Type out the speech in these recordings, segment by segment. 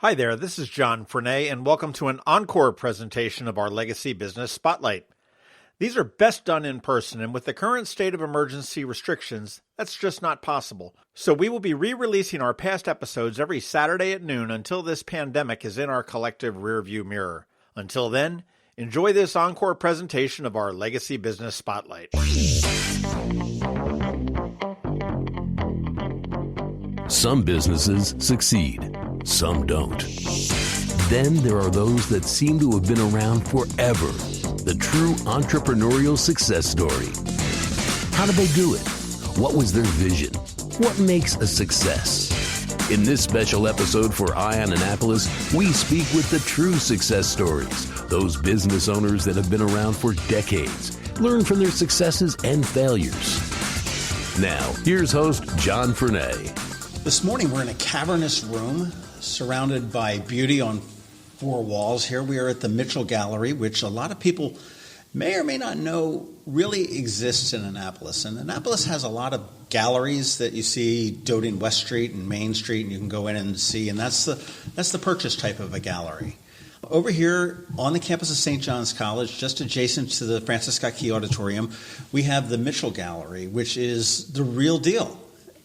Hi there, this is John Frenay, and welcome to an Encore presentation of our Legacy Business Spotlight. These are best done in person, and with the current state of emergency restrictions, that's just not possible. So we will be re-releasing our past episodes every Saturday at noon until this pandemic is in our collective rearview mirror. Until then, enjoy this Encore presentation of our Legacy Business Spotlight. Some businesses succeed. Some don't. Then there are those that seem to have been around forever. The true entrepreneurial success story. How did they do it? What was their vision? What makes a success? In this special episode for Eye on Annapolis, we speak with the true success stories. Those business owners that have been around for decades. Learn from their successes and failures. Now, here's host John Frenay. This morning we're in a cavernous room surrounded by beauty on four walls. Here we are at the Mitchell Gallery, which a lot of people may or may not know really exists in Annapolis. And Annapolis has a lot of galleries that you see dotting West Street and Main Street, and you can go in and see, and that's the purchase type of a gallery. Over here on the campus of St. John's College, just adjacent to the Francis Scott Key Auditorium, we have the Mitchell Gallery, which is the real deal.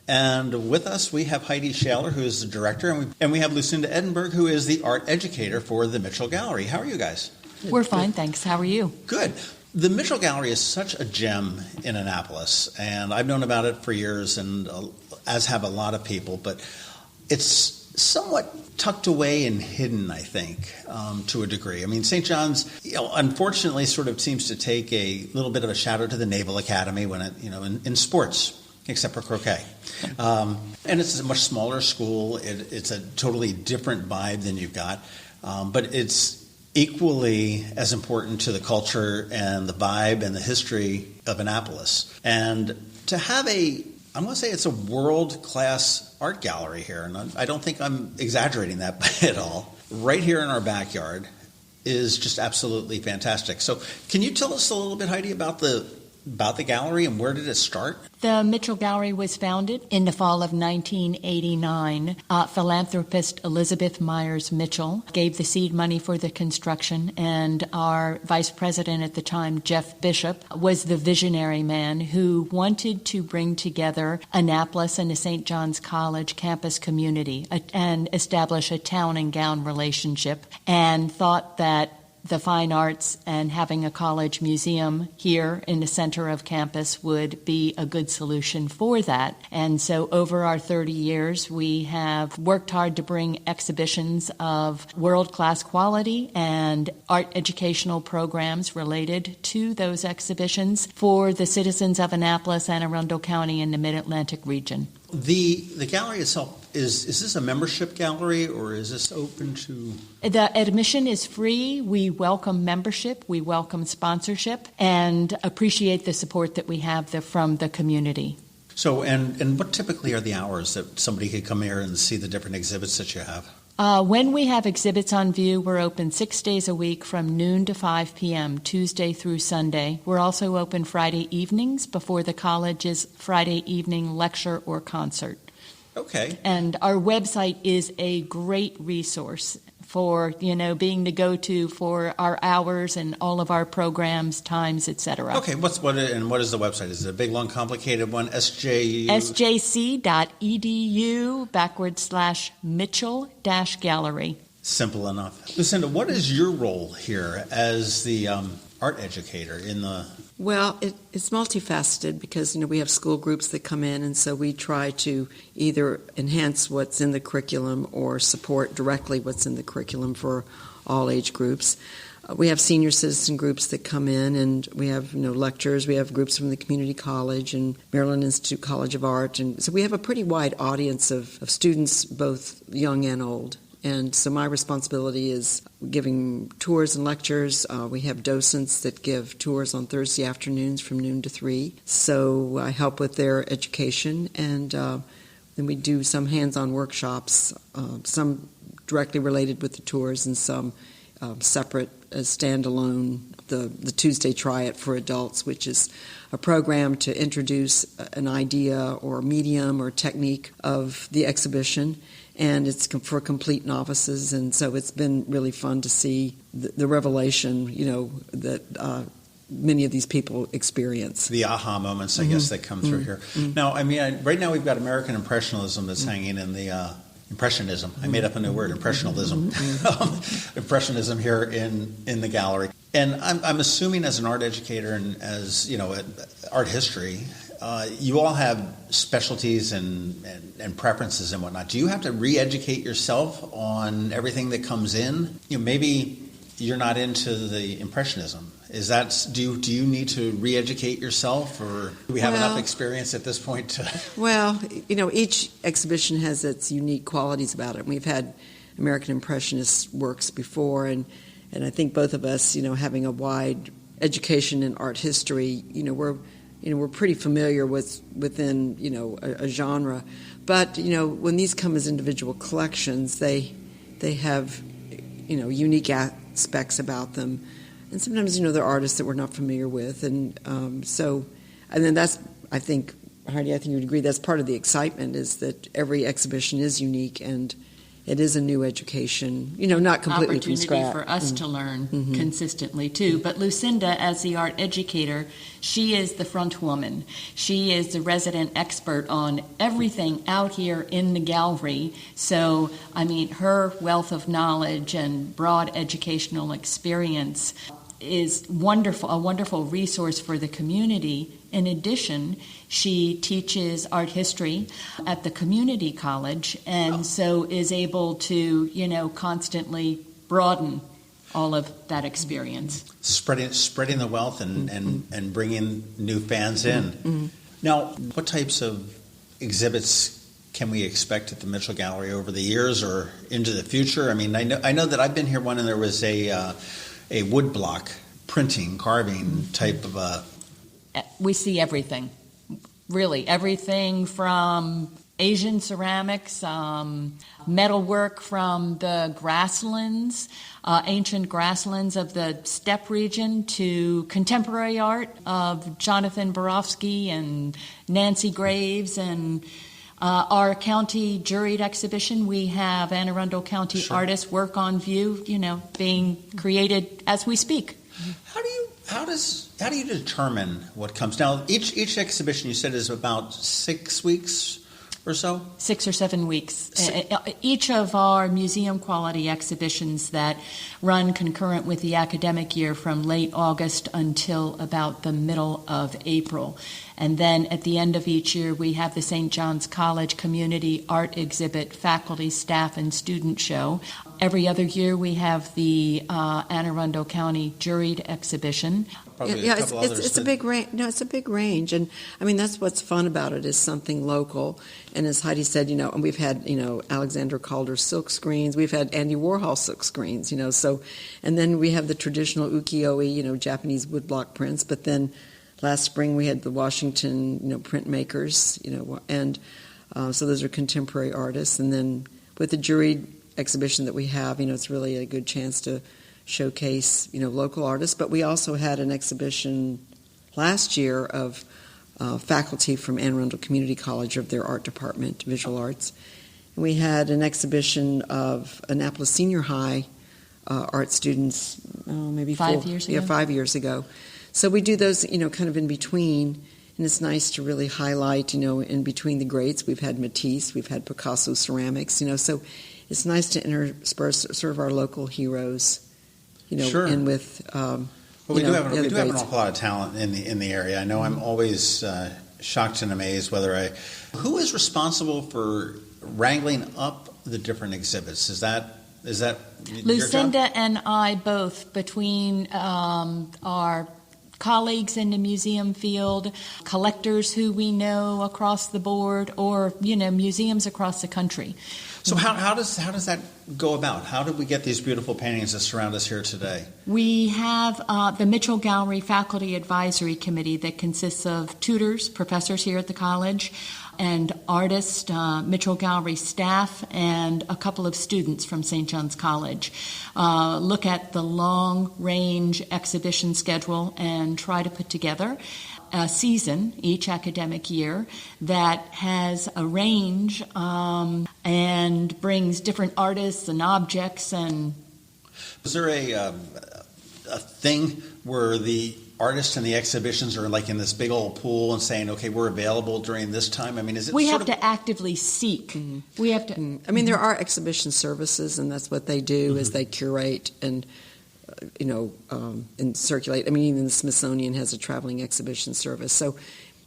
And with us, we have Hydee Schaller, who is the director, and we have Lucinda Edinberg, who is the art educator for the Mitchell Gallery. How are you guys? We're fine, thanks. How are you? Good. The Mitchell Gallery is such a gem in Annapolis, and I've known about it for years, and as have a lot of people, but it's somewhat tucked away and hidden, I think, to a degree. I mean, St. John's, unfortunately, sort of seems to take a little bit of a shadow to the Naval Academy when it, in sports, except for croquet. And it's a much smaller school. It's a totally different vibe than you've got, but it's equally as important to the culture and the vibe and the history of Annapolis. And to have I want to say it's a world-class art gallery here, and I don't think I'm exaggerating that at all. Right here in our backyard is just absolutely fantastic. So can you tell us a little bit, Hydee, about the gallery and where did it start? The Mitchell Gallery was founded in the fall of 1989. Philanthropist Elizabeth Myers Mitchell gave the seed money for the construction, and our vice president at the time, Jeff Bishop, was the visionary man who wanted to bring together Annapolis and the St. John's College campus community and establish a town and gown relationship, and thought that the fine arts and having a college museum here in the center of campus would be a good solution for that. And so over our 30 years, we have worked hard to bring exhibitions of world-class quality and art educational programs related to those exhibitions for the citizens of Annapolis, Anne Arundel County, and the Mid-Atlantic region. The gallery itself, is this a membership gallery, or is this open to? The admission is free. We welcome membership, we welcome sponsorship, and appreciate the support that we have from the community. So, and what typically are the hours that somebody could come here and see the different exhibits that you have? When we have exhibits on view, we're open 6 days a week from noon to 5 p.m., Tuesday through Sunday. We're also open Friday evenings before the college's Friday evening lecture or concert. Okay. And our website is a great resource for, being the go-to for our hours and all of our programs, times, etc. Okay, what is the website? Is it a big, long, complicated one? sjc.edu/Mitchell-Gallery. Simple enough. Lucinda, what is your role here as the art educator in the... Well, it's multifaceted because, we have school groups that come in, and so we try to either enhance what's in the curriculum or support directly what's in the curriculum for all age groups. We have senior citizen groups that come in, and we have, lectures. We have groups from the community college and Maryland Institute College of Art, and so we have a pretty wide audience of students, both young and old. And so my responsibility is giving tours and lectures. We have docents that give tours on Thursday afternoons from noon to 3. So I help with their education, and then we do some hands-on workshops, some directly related with the tours and some separate as standalone. The Tuesday Try It for Adults, which is a program to introduce an idea or medium or technique of the exhibition. and it's for complete novices, and so it's been really fun to see the revelation, that many of these people experience. The aha moments, I guess, that come through here. Now, right now we've got American Impressionism that's hanging in the Impressionism. I made up a new word, Impressionism. Impressionism here in the gallery. And I'm assuming as an art educator and as, art history, you all have specialties and preferences and whatnot. Do you have to re-educate yourself on everything that comes in? Maybe you're not into the Impressionism. Do you need to re-educate yourself, or do we have enough experience at this point to... Well, each exhibition has its unique qualities about it. We've had American Impressionist works before, and I think both of us, having a wide education in art history, we're pretty familiar within a genre. But when these come as individual collections, they have unique aspects about them. And sometimes, there are artists that we're not familiar with. And then that's, I think, Hydee, I think you would agree, that's part of the excitement, is that every exhibition is unique and it is a new education, not completely from scratch. Opportunity for us to learn consistently, too. But Lucinda, as the art educator, she is the front woman. She is the resident expert on everything out here in the gallery. So, her wealth of knowledge and broad educational experience is a wonderful resource for the community. In addition, she teaches art history at the community college, and so is able to, constantly broaden all of that experience. Spreading the wealth and bringing new fans in. Now, what types of exhibits can we expect at the Mitchell Gallery over the years or into the future? I know that I've been here one, and there was a woodblock carving type of a... We see everything, really. Everything from Asian ceramics, metalwork from the grasslands, ancient grasslands of the steppe region, to contemporary art of Jonathan Borofsky and Nancy Graves, and our county juried exhibition. We have Anne Arundel County artists work on view, being created as we speak. How do you determine what comes? Now, each exhibition, you said, is about 6 weeks or so? 6 or 7 weeks. Each of our museum quality exhibitions that run concurrent with the academic year from late August until about the middle of April. And then at the end of each year, we have the St. John's College Community Art Exhibit, faculty, staff, and student show. Every other year, we have the Anne Arundel County Juried Exhibition. It's a big range. No, it's a big range, and that's what's fun about it, is something local. And as Hydee said, and we've had Alexander Calder silk screens, we've had Andy Warhol silk screens, so, and then we have the traditional ukiyo-e, Japanese woodblock prints. But then last spring we had the Washington, printmakers, and so those are contemporary artists. And then with the juried exhibition that we have, it's really a good chance to showcase, local artists. But we also had an exhibition last year of faculty from Anne Arundel Community College of their art department, visual arts. And we had an exhibition of Annapolis Senior High art students, maybe 5 years ago. Yeah, 5 years ago. So we do those, kind of in between. And it's nice to really highlight, in between the greats. We've had Matisse, we've had Picasso ceramics, so it's nice to intersperse sort of our local heroes, in with. We do have an awful lot of talent in the area. I know I'm always shocked and amazed who is responsible for wrangling up the different exhibits. Is that Lucinda and I both, between our colleagues in the museum field, collectors who we know across the board, or museums across the country. So how does that go about? How did we get these beautiful paintings that surround us here today? We have the Mitchell Gallery Faculty Advisory Committee that consists of tutors, professors here at the college, and artists, Mitchell Gallery staff, and a couple of students from St. John's College. Look at the long-range exhibition schedule and try to put together a season each academic year that has a range and brings different artists and objects. And is there a thing where the artists and the exhibitions are like in this big old pool and saying, okay, we're available during this time? I mean, is it we have to actively seek. We have to. I mean, there are exhibition services, and that's what they do is they curate and and circulate. I mean, even the Smithsonian has a traveling exhibition service. So,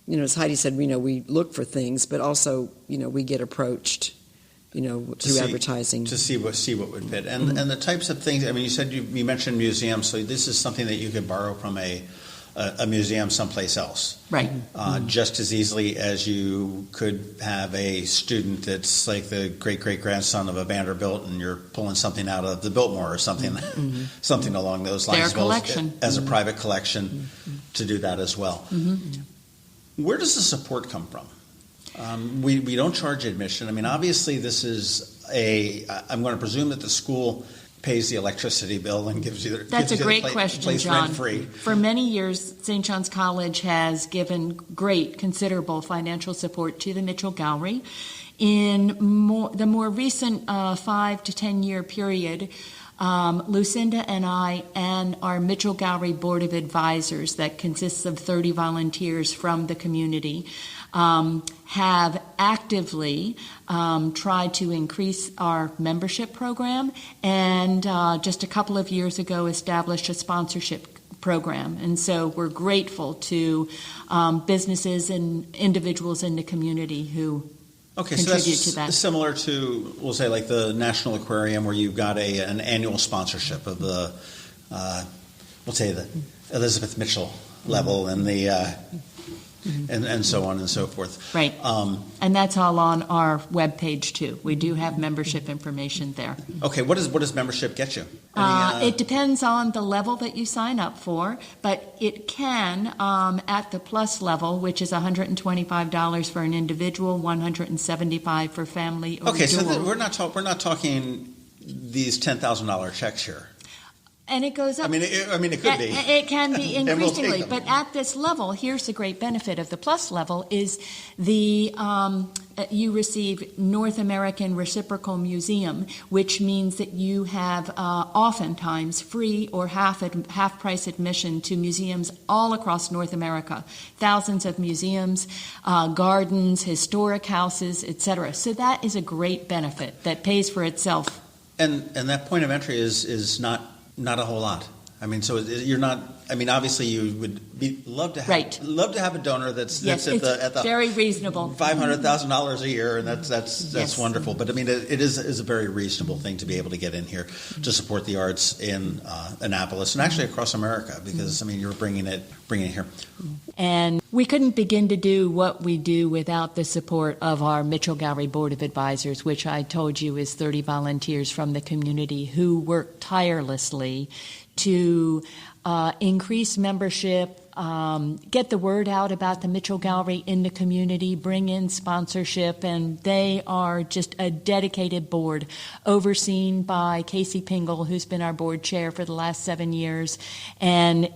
as Hydee said, we look for things, but also, we get approached, through advertising to see what would fit, and the types of things. I mean, you said you mentioned museums, so this is something that you could borrow from a museum someplace else, right? Just as easily as you could have a student that's like the great-great-grandson of a Vanderbilt, and you're pulling something out of the Biltmore or something, something along those lines. Their collection. As a private collection, to do that as well. Where does the support come from? We don't charge admission. I mean, obviously, this is I'm going to presume that the school pays the electricity bill and gives you That's a great question, John. Rent-free. For many years, St. John's College has given considerable financial support to the Mitchell Gallery. In the more recent 5 to 10 year period, Lucinda and I and our Mitchell Gallery Board of Advisors, that consists of 30 volunteers from the community, have actively tried to increase our membership program, and just a couple of years ago established a sponsorship program. And so we're grateful to businesses and individuals in the community who contribute to that. Similar to, we'll say, like the National Aquarium, where you've got an annual sponsorship of the, we'll say, the Elizabeth Mitchell level and the and so on and so forth. Right. And that's all on our webpage too. We do have membership information there. Okay. What does membership get you? It depends on the level that you sign up for, but it can, at the plus level, which is $125 for an individual, $175 for family or okay, dual. So we're not talking these $10,000 checks here. And it goes up. I mean, it could be. It can be increasingly, we'll but at this level, here's the great benefit of the plus level is you receive North American Reciprocal Museum, which means that you have oftentimes free or half price admission to museums all across North America. Thousands of museums, gardens, historic houses, etc. So that is a great benefit that pays for itself. And that point of entry is not a whole lot. I mean, so you're not. I mean, obviously, you would love to have a donor that's at the very reasonable $500,000 a year, and that's wonderful. But I mean, it is a very reasonable thing to be able to get in here to support the arts in Annapolis and actually across America, because I mean, you're bringing it here. And we couldn't begin to do what we do without the support of our Mitchell Gallery Board of Advisors, which I told you is 30 volunteers from the community who work tirelessly to increase membership, get the word out about the Mitchell Gallery in the community, bring in sponsorship, and they are just a dedicated board overseen by Casey Pingle, who's been our board chair for the last 7 years, and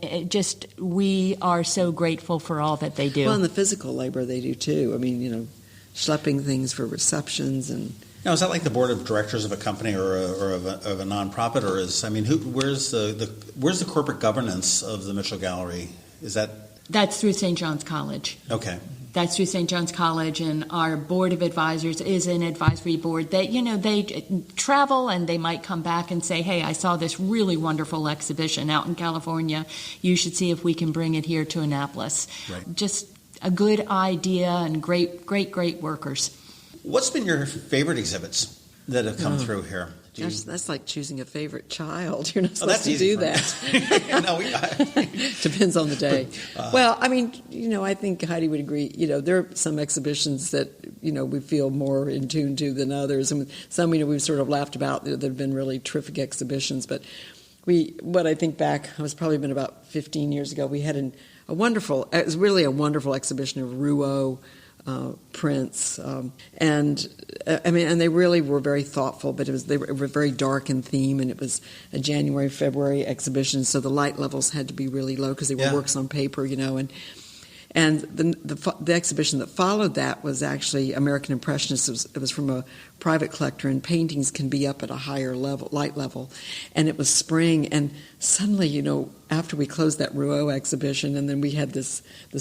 we are so grateful for all that they do. Well, and the physical labor they do too. I mean, schlepping things for receptions and. Now, is that like the board of directors of a company or of a nonprofit, or where's the corporate governance of the Mitchell Gallery? That's through St. John's College. Okay. That's through St. John's College, and our board of advisors is an advisory board that, they travel and they might come back and say, hey, I saw this really wonderful exhibition out in California. You should see if we can bring it here to Annapolis. Right. Just a good idea and great workers. What's been your favorite exhibits that have come through here? That's like choosing a favorite child. You're not supposed to do that. Depends on the day. Well, I mean, I think Hydee would agree. There are some exhibitions that, we feel more in tune to than others. And some, we've sort of laughed about that have been really terrific exhibitions. But what I think back, it was probably been about 15 years ago, we had it was really a wonderful exhibition of Rouault prints, and they really were very thoughtful, but they were very dark in theme, and it was a January-February exhibition, so the light levels had to be really low because they were works on paper, and And the exhibition that followed that was actually American Impressionists. It was from a private collector, and paintings can be up at a higher level, light level. And it was spring, and suddenly, after we closed that Rouault exhibition, and then we had the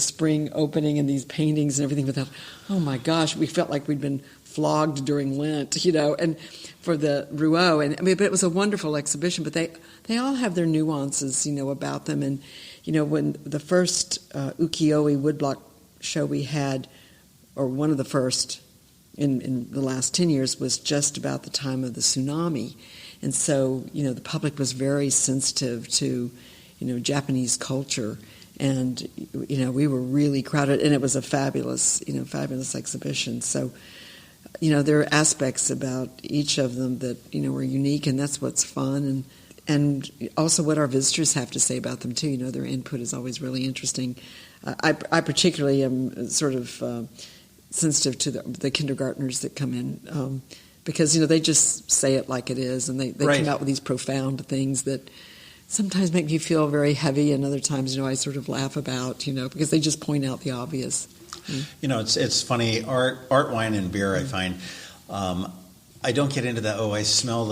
spring opening and these paintings and everything, we thought, oh my gosh, we felt like we'd been flogged during Lent, and for the Rouault. And but it was a wonderful exhibition, but they all have their nuances, about them. And, when the first ukiyo-e woodblock show we had, or one of the first in the last 10 years, was just about the time of the tsunami. And so, the public was very sensitive to, Japanese culture. And, we were really crowded, and it was a fabulous exhibition. So, there are aspects about each of them that, were unique, and that's what's fun. And also what our visitors have to say about them, too. Their input is always really interesting. I particularly am sort of sensitive to the kindergartners that come in because, they just say it like it is, and they right. come out with these profound things that sometimes make me feel very heavy, and other times, I sort of laugh about, because they just point out the obvious. It's funny. Art, wine, and beer. I find I don't get into that. Oh, I smell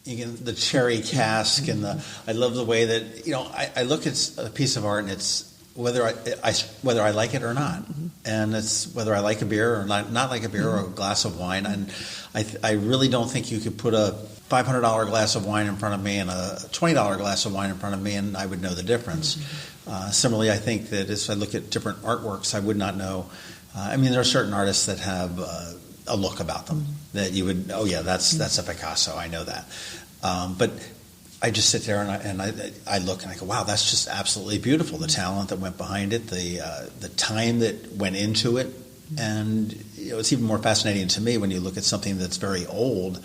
the cherry cask, and I love the way that I look at a piece of art, and it's whether I like it or not, and it's whether I like a beer or not like a beer, or a glass of wine. And I really don't think you could put a $500 glass of wine in front of me and a $20 glass of wine in front of me, and I would know the difference. Similarly, I think that as I look at different artworks, I would not know. There are certain artists that have a look about them that you would, that's a Picasso. I know that. But I just sit there and I look and I go, wow, that's just absolutely beautiful. The talent that went behind it, the time that went into it, and it's even more fascinating to me when you look at something that's very old.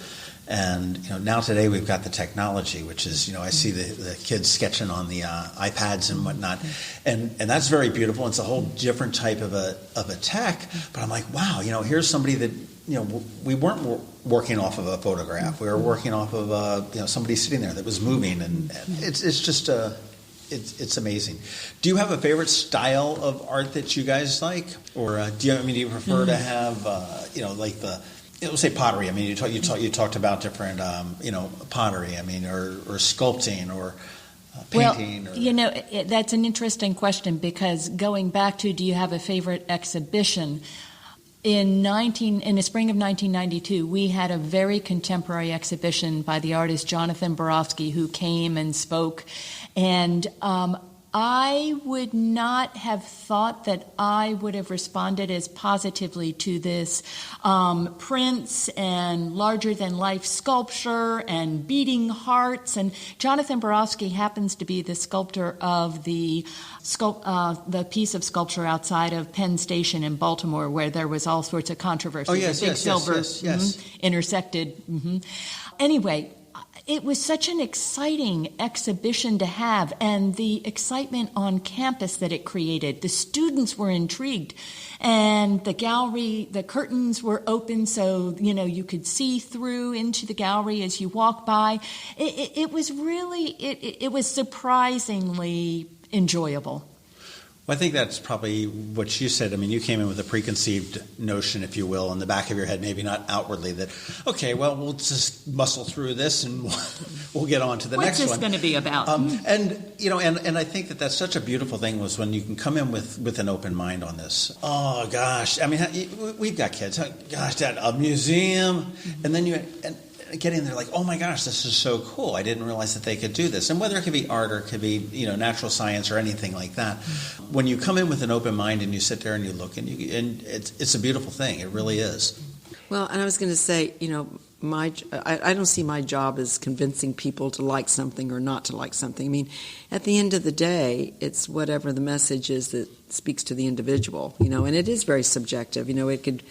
And now today we've got the technology, which is I see the kids sketching on the iPads and whatnot, and that's very beautiful. It's a whole different type of a tech. But I'm like, wow, here's somebody that we weren't working off of a photograph. We were working off of somebody sitting there that was moving, and it's just it's amazing. Do you have a favorite style of art that you guys like, or do you prefer to have like the let's say pottery? You talked about different pottery. Or sculpting or painting. Well, that's an interesting question, because going back to, do you have a favorite exhibition? In the spring of 1992, we had a very contemporary exhibition by the artist Jonathan Borofsky, who came and spoke, and I would not have thought that I would have responded as positively to this prints and larger-than-life sculpture and beating hearts. And Jonathan Borofsky happens to be the sculptor of the piece of sculpture outside of Penn Station in Baltimore, where there was all sorts of controversy. Oh, yes, the big silver yes. Intersected. Anyway, it was such an exciting exhibition to have, and the excitement on campus that it created. The students were intrigued, and the gallery, the curtains were open, so you could see through into the gallery as you walk by. It was really, it was surprisingly enjoyable. Well, I think that's probably what you said. You came in with a preconceived notion, if you will, in the back of your head, maybe not outwardly, that, okay, well, we'll just muscle through this and we'll get on to the next one. What's this going to be about? And I think that that's such a beautiful thing, was when you can come in with an open mind on this. Oh, gosh. We've got kids. Gosh, Dad, a museum. And then getting there like, oh my gosh, this is so cool. I didn't realize that they could do this. And whether it could be art or it could be, natural science or anything like that, when you come in with an open mind and you sit there and you look and it's a beautiful thing. It really is. Well, and I was going to say, I don't see my job as convincing people to like something or not to like something. At the end of the day, it's whatever the message is that speaks to the individual, and it is very subjective. It could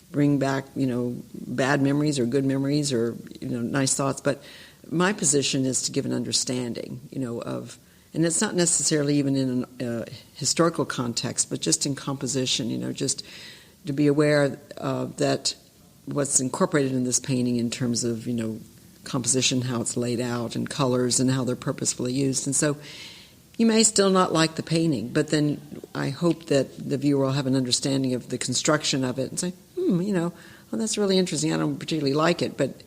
bring back, bad memories or good memories or, nice thoughts. But my position is to give an understanding, of, and it's not necessarily even in a historical context, but just in composition, just to be aware that what's incorporated in this painting in terms of, composition, how it's laid out, and colors, and how they're purposefully used. And so you may still not like the painting, but then I hope that the viewer will have an understanding of the construction of it and say, well, that's really interesting. I don't particularly like it, but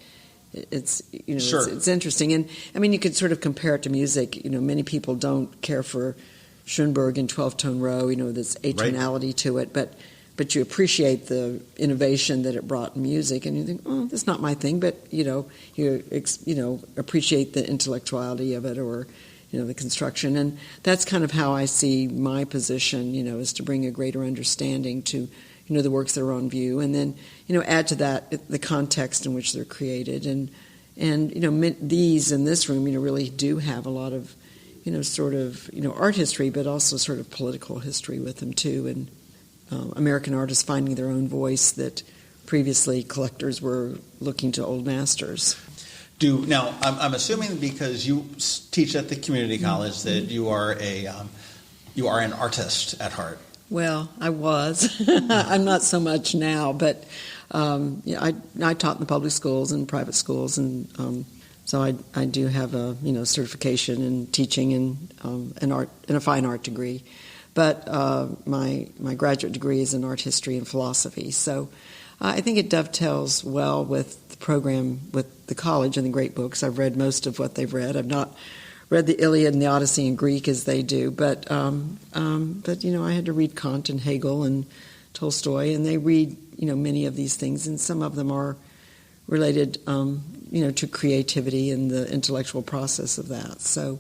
it's Sure. it's interesting. And I mean, you could sort of compare it to music. Many people don't care for Schoenberg in 12-tone row. There's atonality to it, but you appreciate the innovation that it brought in music, and you think, oh, that's not my thing, but you appreciate the intellectuality of it, or the construction. And that's kind of how I see my position, is to bring a greater understanding to the works that are on view, and then add to that the context in which they're created. And these in this room really do have a lot of sort of art history, but also sort of political history with them too, and American artists finding their own voice that previously collectors were looking to old masters. Now, I'm assuming because you teach at the community college that you are an artist at heart. Well, I was. I'm not so much now, but I taught in the public schools and private schools, and so I do have a certification in teaching and art and a fine art degree. But my graduate degree is in art history and philosophy. So I think it dovetails well with the program with the college and the great books. I've read most of what they've read. I've not read the Iliad and the Odyssey in Greek as they do, but I had to read Kant and Hegel and Tolstoy, and they read many of these things, and some of them are related to creativity and the intellectual process of that. So,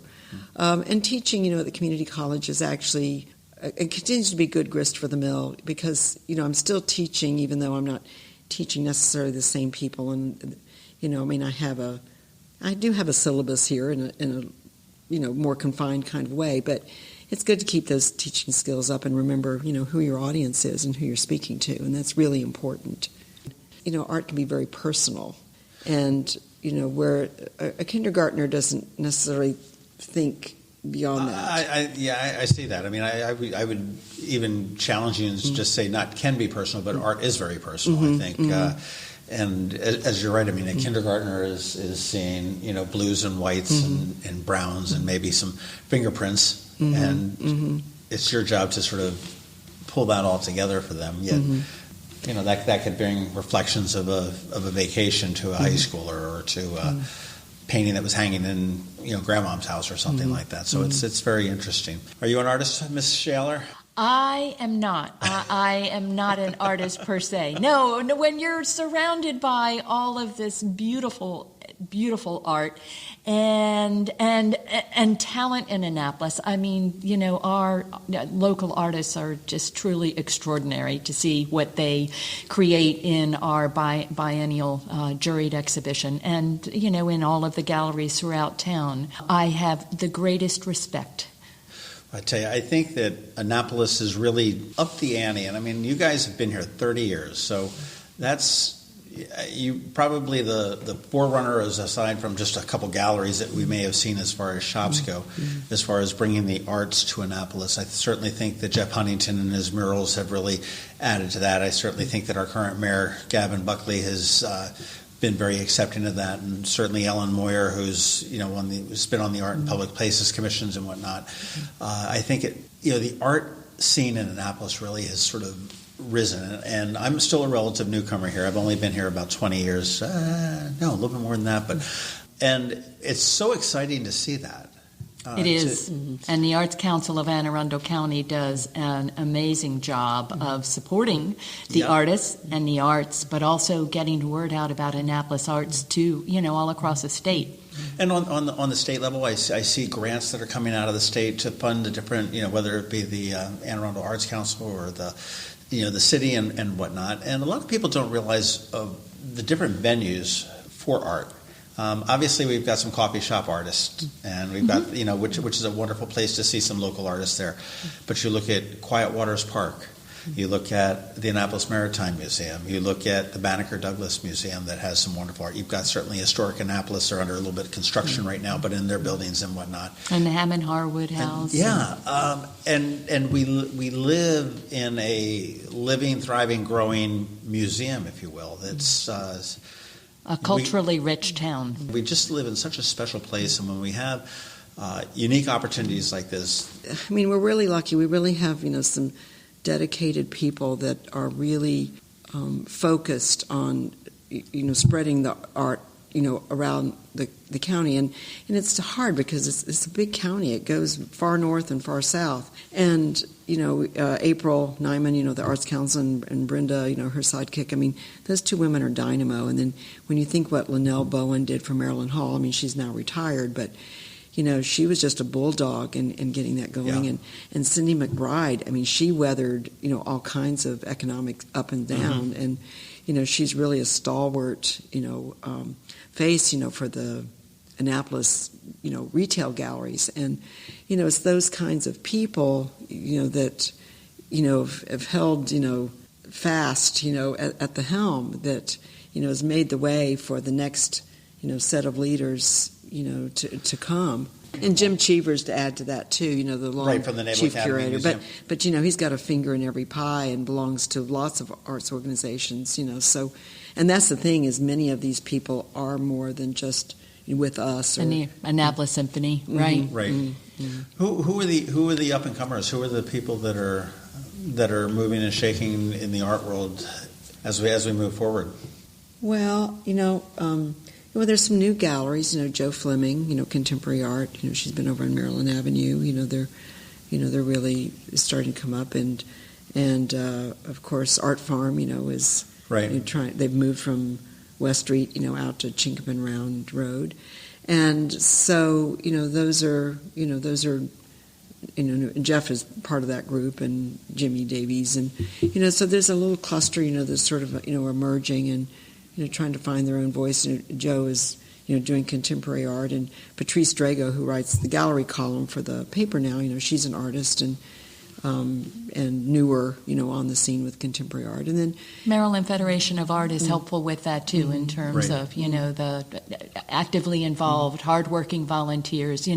and teaching at the community college is actually it continues to be good grist for the mill, because I'm still teaching, even though I'm not teaching necessarily the same people, and I do have a syllabus here in a more confined kind of way, but it's good to keep those teaching skills up and remember, who your audience is and who you're speaking to, and that's really important. Art can be very personal, and, where a kindergartner doesn't necessarily think beyond that. I see that. I mean, I would even challenge you and just say not can be personal, but art is very personal, I think. And as you're right, I mean, a kindergartner is seeing, blues and whites and browns and maybe some fingerprints, and it's your job to sort of pull that all together for them. Yet, that could bring reflections of a vacation to a high schooler, or to a painting that was hanging in, grandmom's house or something like that. So it's very interesting. Are you an artist, Miss Schaller? I am not. I am not an artist per se. No, when you're surrounded by all of this beautiful art and talent in Annapolis, I mean, our local artists are just truly extraordinary to see what they create in our biennial juried exhibition, and in all of the galleries throughout town. I have the greatest respect. I tell you, I think that Annapolis is really up the ante. And I mean, you guys have been here 30 years, so that's you probably the forerunner, aside from just a couple galleries that we may have seen as far as shops go, as far as bringing the arts to Annapolis. I certainly think that Jeff Huntington and his murals have really added to that. I certainly think that our current mayor, Gavin Buckley, has been very accepting of that, and certainly Ellen Moyer, who's who's been on the Art and Public Places commissions and whatnot. I think the art scene in Annapolis really has sort of risen, and I'm still a relative newcomer here. I've only been here about 20 years, a little bit more than that, and it's so exciting to see that. It is. And the Arts Council of Anne Arundel County does an amazing job of supporting the artists and the arts, but also getting the word out about Annapolis arts to, all across the state. And on the state level, I see grants that are coming out of the state to fund the different, whether it be the Anne Arundel Arts Council or the city and whatnot. And a lot of people don't realize the different venues for art. Obviously, we've got some coffee shop artists, and we've got, which is a wonderful place to see some local artists there. But you look at Quiet Waters Park, you look at the Annapolis Maritime Museum, you look at the Banneker Douglas Museum that has some wonderful art. You've got certainly Historic Annapolis. They're under a little bit of construction right now, but in their buildings and whatnot. And the Hammond Harwood House. And we live in a living, thriving, growing museum, if you will, that's... a culturally rich town. We just live in such a special place, and when we have unique opportunities like this. I mean, we're really lucky. We really have, some dedicated people that are really focused on, spreading the art, around the county. And it's hard because it's a big county. It goes far north and far south. And, April Nyman, the Arts Council, and Brenda, her sidekick. I mean, those two women are dynamo. And then when you think what Linnell Bowen did for Maryland Hall, I mean, she's now retired, but she was just a bulldog in getting that going. Yeah. And Cindy McBride, I mean, she weathered, all kinds of economic up and down. Mm-hmm. And, she's really a stalwart, face, for the Annapolis, retail galleries. And, it's those kinds of people, that, have held, fast, at the helm that, has made the way for the next, set of leaders, to come. And Jim Cheevers to add to that too, the long from the Naval chief Academy curator. Museum. But he's got a finger in every pie and belongs to lots of arts organizations, So, and that's the thing is many of these people are more than just with us or the Annapolis Symphony, right? Right. Mm-hmm. Who are the up and comers? Who are the people that are moving and shaking in the art world as we move forward? Well, well, there's some new galleries. Jo Fleming, Contemporary Art. She's been over on Maryland Avenue. They're really starting to come up, and of course Art Farm. Is right. They've moved from West Street, out to Chinquapin Round Road, and so those are Jeff is part of that group, and Jimmy Davies, and so there's a little cluster, that's sort of emerging and. Trying to find their own voice. Joe is, doing contemporary art, and Patrice Drago, who writes the gallery column for the paper now, she's an artist and newer, on the scene with contemporary art. And then Maryland Federation of Art is helpful with that too, in terms of the actively involved, hardworking volunteers.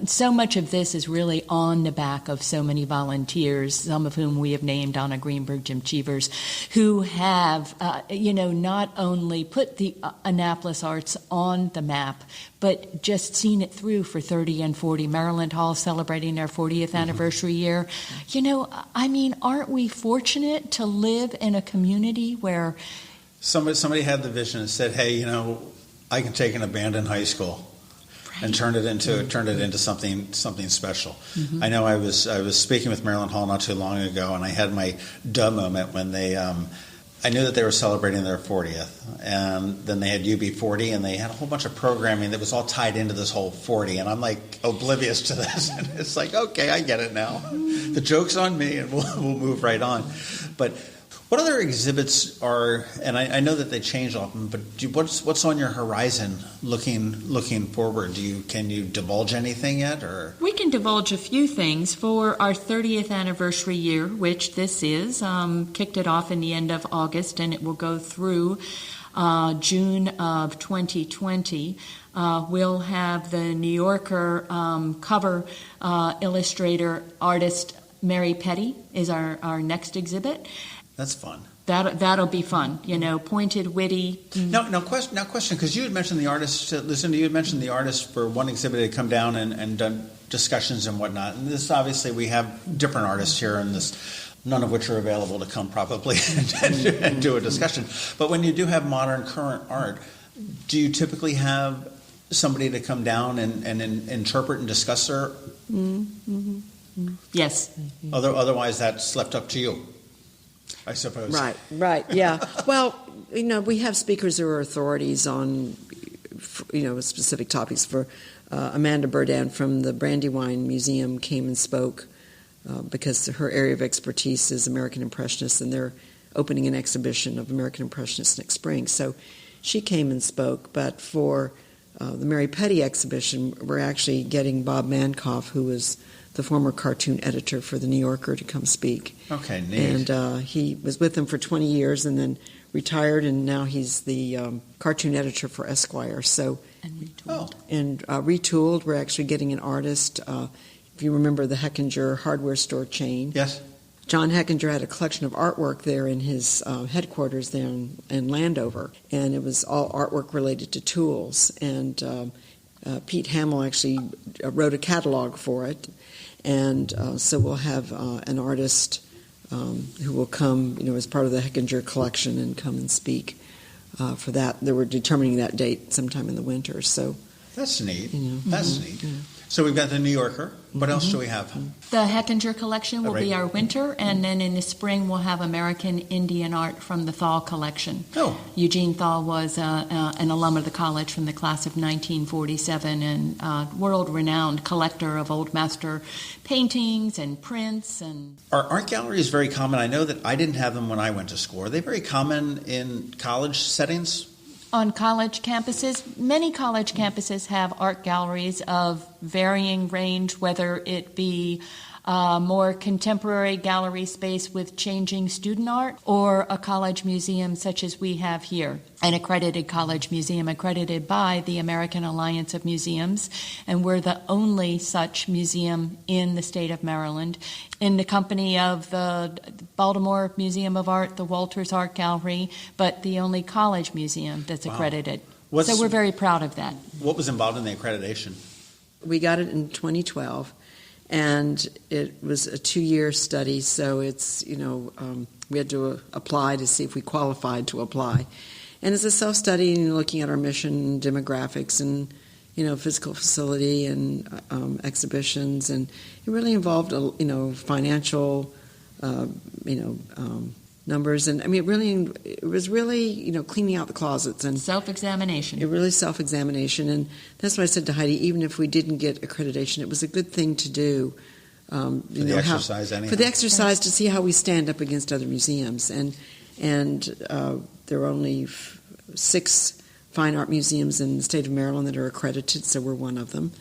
So much of this is really on the back of so many volunteers, some of whom we have named: Donna Greenberg, Jim Cheevers, who have not only put the Annapolis arts on the map, but just seen it through for 30 and 40. Maryland Hall celebrating their 40th anniversary year. Aren't we fortunate to live in a community where somebody had the vision and said, "Hey, I can take an abandoned high school and turn it into something special." Mm-hmm. I know I was speaking with Maryland Hall not too long ago, and I had my duh moment when they. I knew that they were celebrating their 40th, and then they had UB40, and they had a whole bunch of programming that was all tied into this whole 40, and I'm like oblivious to this, and it's like, okay, I get it now. The joke's on me, and we'll move right on. But what other exhibits are, and I know that they change often, but what's on your horizon looking forward? Can you divulge anything yet? Or we can divulge a few things. For our 30th anniversary year, which this is, kicked it off in the end of August, and it will go through June of 2020. We'll have the New Yorker cover illustrator artist Mary Petty is our next exhibit. That's fun. That'll be fun. Pointed, witty. Now question, because you had mentioned the artist, Lucinda. You had mentioned the artist for one exhibit had come down and done discussions and whatnot. And this, obviously, we have different artists here in this, none of which are available to come probably and do a discussion. But when you do have modern current art, do you typically have somebody to come down and interpret and discuss their? Mm-hmm. Yes. Otherwise, that's left up to you, I suppose. Right, yeah. Well, we have speakers who are authorities on, specific topics. For Amanda Burdan from the Brandywine Museum came and spoke because her area of expertise is American Impressionists, and they're opening an exhibition of American Impressionists next spring. So she came and spoke. But for the Mary Petty exhibition, we're actually getting Bob Mankoff, who was the former cartoon editor for The New Yorker, to come speak. Okay, neat. And he was with them for 20 years and then retired, and now he's the cartoon editor for Esquire. So, retooled. We're actually getting an artist. If you remember the Heckinger hardware store chain. Yes. John Heckinger had a collection of artwork there in his headquarters there in Landover, and it was all artwork related to tools. And Pete Hamill actually wrote a catalog for it, and so we'll have an artist who will come, as part of the Hechinger collection and come and speak for that. They were determining that date sometime in the winter. So that's neat. That's neat. Yeah. So we've got the New Yorker. What else do we have? The Hechinger collection will be our winter, and then in the spring we'll have American Indian art from the Thal collection. Oh. Eugene Thal was an alum of the college from the class of 1947 and world-renowned collector of Old Master paintings and prints. And Are art galleries very common? I know that I didn't have them when I went to school. Are they very common in college settings? On college campuses, many college campuses have art galleries of varying range, whether it be more contemporary gallery space with changing student art or a college museum such as we have here, an accredited college museum accredited by the American Alliance of Museums, and we're the only such museum in the state of Maryland, in the company of the Baltimore Museum of Art, the Walters Art Gallery, but the only college museum that's accredited. So we're very proud of that. What was involved in the accreditation? We got it in 2012, and it was a 2-year study, so it's, we had to apply to see if we qualified to apply. And it's a self-study, looking at our mission, demographics, and physical facility and exhibitions, and it really involved financial numbers, and it was really cleaning out the closets and self-examination. It really self-examination, and that's what I said to Hydee. Even if we didn't get accreditation, it was a good thing to do. For the exercise, to see how we stand up against other museums, and there are only 6 fine art museums in the state of Maryland that are accredited, so we're one of them.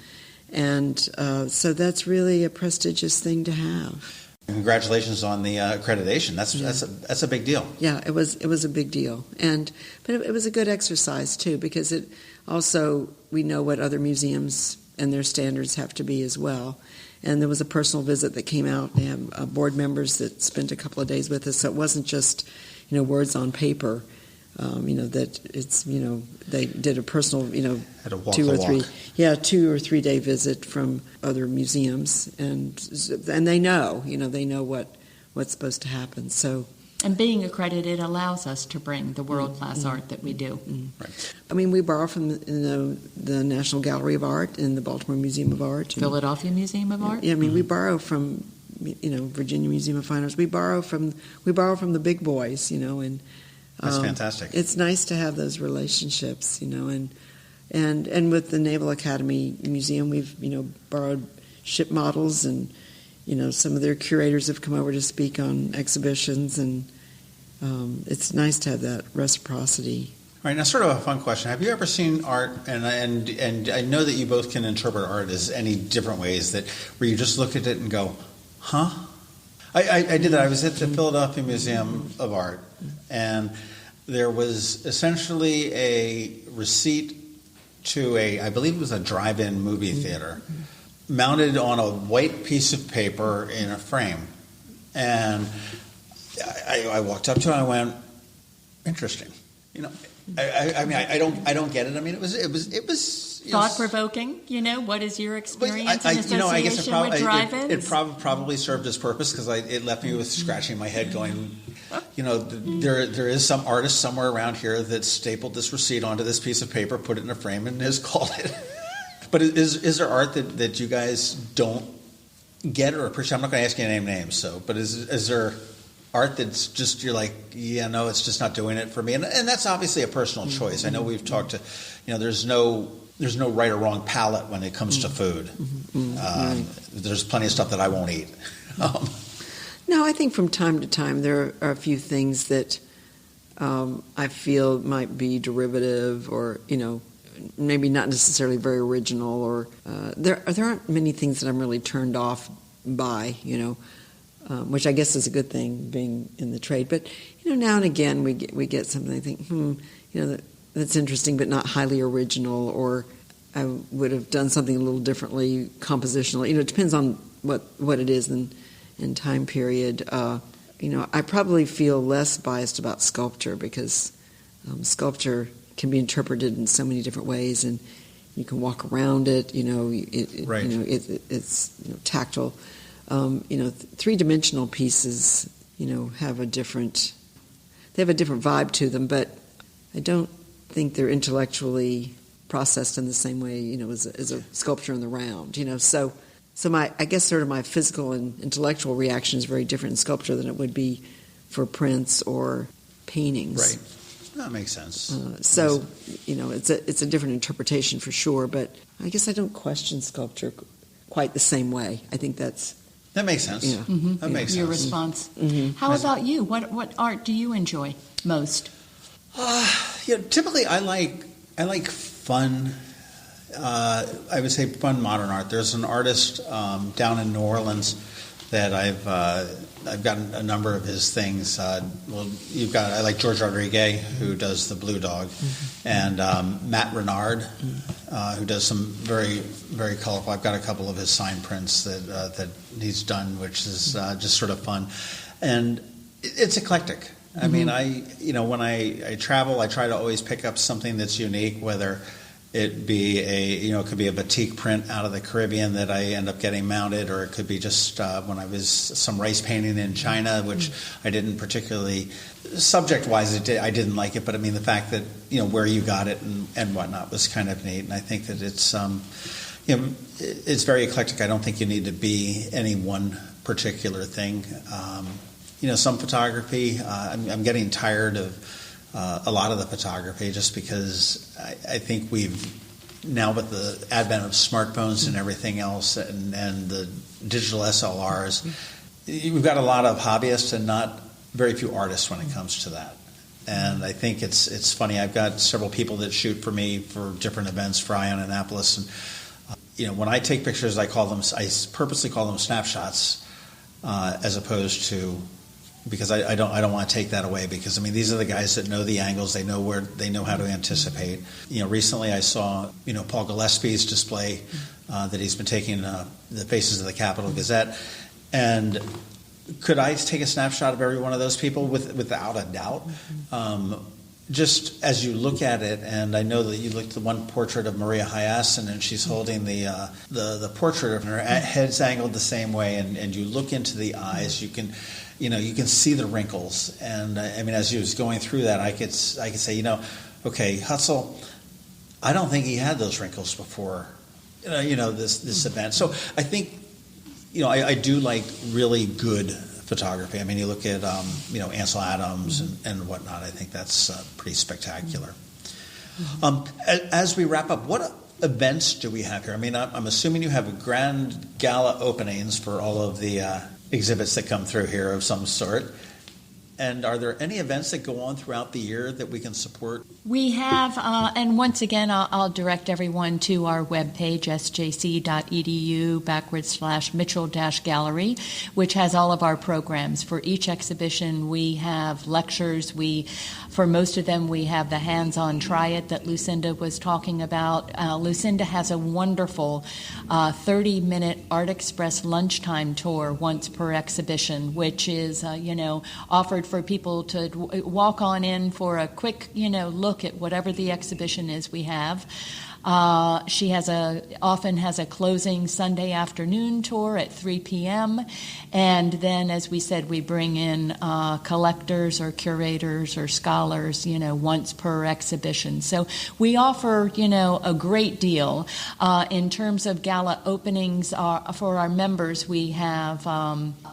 And so that's really a prestigious thing to have. Congratulations on the accreditation. That's a big deal. Yeah, it was a big deal, but it was a good exercise too, because it also, we know what other museums and their standards have to be as well. And there was a personal visit that came out. They have board members that spent a couple of days with us, so it wasn't just words on paper. That it's, they did a personal, Had to walk 2 or 3, walk. 2 or 3 day visit from other museums, and they know, they know what's supposed to happen. So, and being accredited allows us to bring the world-class art that we do. Right. We borrow from the National Gallery of Art and the Baltimore Museum of Art, Philadelphia Museum of Art. Yeah, we borrow from, Virginia Museum of Fine Arts. We borrow from the big boys, and. That's fantastic. It's nice to have those relationships, and with the Naval Academy Museum, we've borrowed ship models, and some of their curators have come over to speak on exhibitions, and it's nice to have that reciprocity. All right, now sort of a fun question. Have you ever seen art, and I know that you both can interpret art as any different ways, where you just look at it and go, huh? I did that. I was at the Philadelphia Museum of Art, and there was essentially a receipt to I believe it was a drive-in movie theater, mounted on a white piece of paper in a frame. And I walked up to it and I went, interesting. I don't get it. It was thought-provoking. What is your experience in association I guess with drive-ins? It probably served its purpose, because it left me with scratching my head going, there is some artist somewhere around here that stapled this receipt onto this piece of paper, put it in a frame, and has called it. But is there art that you guys don't get or appreciate? I'm not going to ask you to name names, but is there art that's just, you're like, it's just not doing it for me? And that's obviously a personal choice. I know we've talked to, there's no right or wrong palate when it comes to food. There's plenty of stuff that I won't eat. No, I think from time to time there are a few things that I feel might be derivative, or maybe not necessarily very original, or there aren't many things that I'm really turned off by, which I guess is a good thing, being in the trade. But now and again we get something I think, that's interesting but not highly original, or I would have done something a little differently compositionally. It depends on what it is and time period. I probably feel less biased about sculpture, because sculpture can be interpreted in so many different ways, and You can walk around it. Right. It's tactile. Three-dimensional pieces, have a different vibe to them, but I don't think they're intellectually processed in the same way, as a sculpture in the round. So I guess sort of my physical and intellectual reaction is very different in sculpture than it would be for prints or paintings. Right. That makes sense. It's a different interpretation for sure, but I guess I don't question sculpture quite the same way. I think that makes sense. Yeah. Mm-hmm. That makes Your sense. response. Mm-hmm. How about you? What art do you enjoy most? Typically I like fun. I would say fun modern art. There's an artist down in New Orleans that I've gotten a number of his things. I like George Rodriguez, who does the Blue Dog, and Matt Renard, who does some very, very colorful. I've got a couple of his sign prints that he's done, which is just sort of fun, and it's eclectic. I mean, when I travel, I try to always pick up something that's unique, whether it be it could be a batik print out of the Caribbean that I end up getting mounted, or it could be just when I was some rice painting in China, which I didn't particularly, subject-wise, I didn't like it, but I mean the fact that where you got it and whatnot was kind of neat, and I think that it's it's very eclectic. I don't think you need to be any one particular thing. Some photography, I'm getting tired of a lot of the photography, just because I think we've now, with the advent of smartphones and everything else, and the digital SLRs, we've got a lot of hobbyists and not very few artists when it comes to that. And I think it's funny. I've got several people that shoot for me for different events for Eye on Annapolis, and when I take pictures, I purposely call them snapshots as opposed to. Because I don't want to take that away, because I mean these are the guys that know the angles, they know how to anticipate. Recently I saw Paul Gillespie's display that he's been taking the faces of the Capitol Gazette, and could I take a snapshot of every one of those people without a doubt? Just as you look at it, and I know that you looked at the one portrait of Maria Hyacinth, and she's holding the portrait of her head's angled the same way, and you look into the eyes, you can see the wrinkles, and I mean, as he was going through that, I could say, okay, Hutzel, I don't think he had those wrinkles before, this event. So I think, I do like really good photography. I mean, you look at Ansel Adams and whatnot. I think that's pretty spectacular. As we wrap up, what events do we have here? I mean, I'm assuming you have grand gala openings for all of the exhibits that come through here of some sort. And are there any events that go on throughout the year that we can support? We have, and once again, I'll direct everyone to our webpage, sjc.edu/Mitchell-Gallery, which has all of our programs. For each exhibition, we have lectures. For most of them, we have the hands-on try it that Lucinda was talking about. Lucinda has a wonderful 30-minute Art Express lunchtime tour once per exhibition, which is, offered for people to walk on in for a quick, look at whatever the exhibition is we have. She often has a closing Sunday afternoon tour at 3 p.m. And then, as we said, we bring in collectors or curators or scholars, once per exhibition. So we offer, a great deal. In terms of gala openings, for our members, we have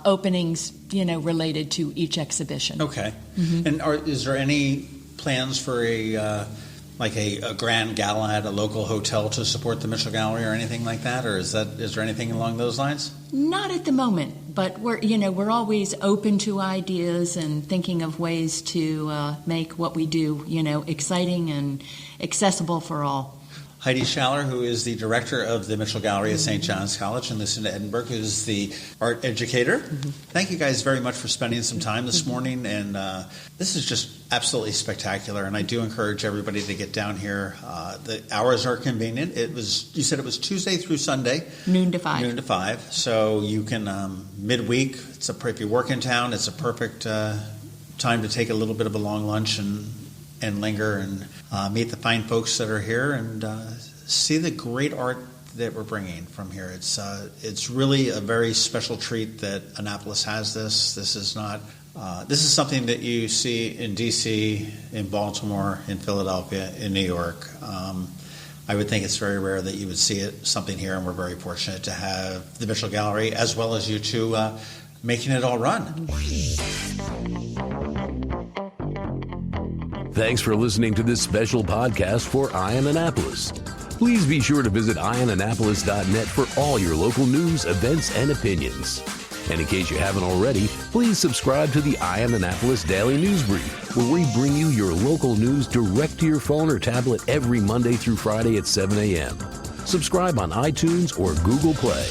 openings, related to each exhibition. Okay. Mm-hmm. And is there any plans for a grand gala at a local hotel to support the Mitchell Gallery or anything like that, or is there anything along those lines? Not at the moment, but we're always open to ideas and thinking of ways to make what we do, exciting and accessible for all. Hydee Schaller, who is the director of the Mitchell Gallery at St. John's College, and Lucinda Edinberg, who is the art educator. Mm-hmm. Thank you guys very much for spending some time this morning, and this is just absolutely spectacular, and I do encourage everybody to get down here. The hours are convenient. You said it was Tuesday through Sunday. Noon to 5. Noon to 5. So you can, midweek, if you work in town, it's a perfect time to take a little bit of a long lunch and linger and meet the fine folks that are here and see the great art that we're bringing from here. It's really a very special treat that Annapolis has this. This is something that you see in D.C., in Baltimore, in Philadelphia, in New York. I would think it's very rare that you would see something here, and we're very fortunate to have the Mitchell Gallery, as well as you two, making it all run. Thanks for listening to this special podcast for Ion Annapolis. Please be sure to visit ionannapolis.net for all your local news, events, and opinions. And in case you haven't already, please subscribe to the Ion Annapolis Daily News Brief, where we bring you your local news direct to your phone or tablet every Monday through Friday at 7 a.m. Subscribe on iTunes or Google Play.